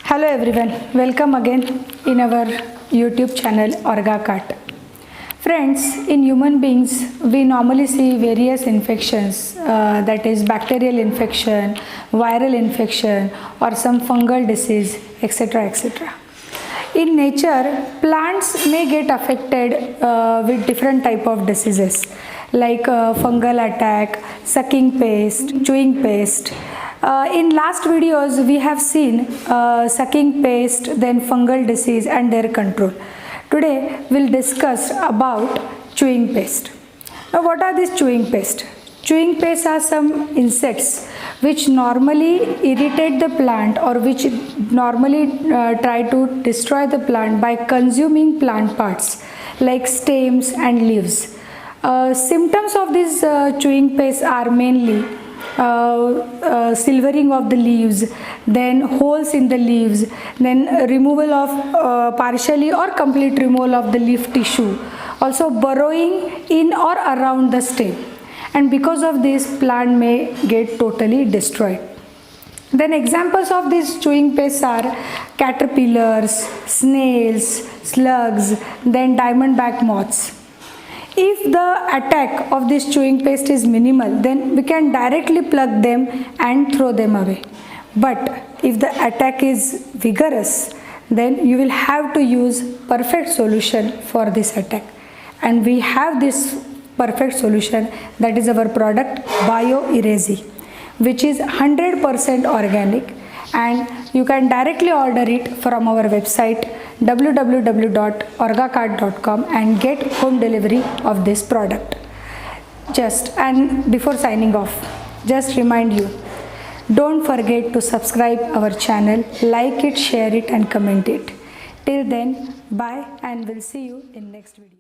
Hello everyone, welcome again in our YouTube channel OrgaCart. Friends, in human beings we normally see various infections, that is bacterial infection, viral infection or some fungal disease, etc. etc. In nature, plants may get affected with different type of diseases like fungal attack, sucking pest, chewing pest. In last videos we have seen sucking pest, then fungal disease and their control. Today we'll discuss about chewing pest. Now what are these chewing pest? Chewing pests are some insects which normally irritate the plant or which normally try to destroy the plant by consuming plant parts like stems and leaves. Symptoms of these chewing pests are mainly silvering of the leaves, then holes in the leaves, then removal of partially or complete removal of the leaf tissue, also burrowing in or around the stem, and because of this plant may get totally destroyed. Then examples of these chewing pests are caterpillars, snails, slugs, then diamondback moths. If the attack of this chewing pest is minimal, then we can directly pluck them and throw them away. But if the attack is vigorous, then you will have to use perfect solution for this attack. And we have this perfect solution, that is our product Bio-Erasi, which is 100% organic, and you can directly order it from our website www.orgacart.com and get home delivery of this product. And before signing off, just remind you, don't forget to subscribe our channel, like it, share it and comment it. Till then, bye, and we'll see you in next video.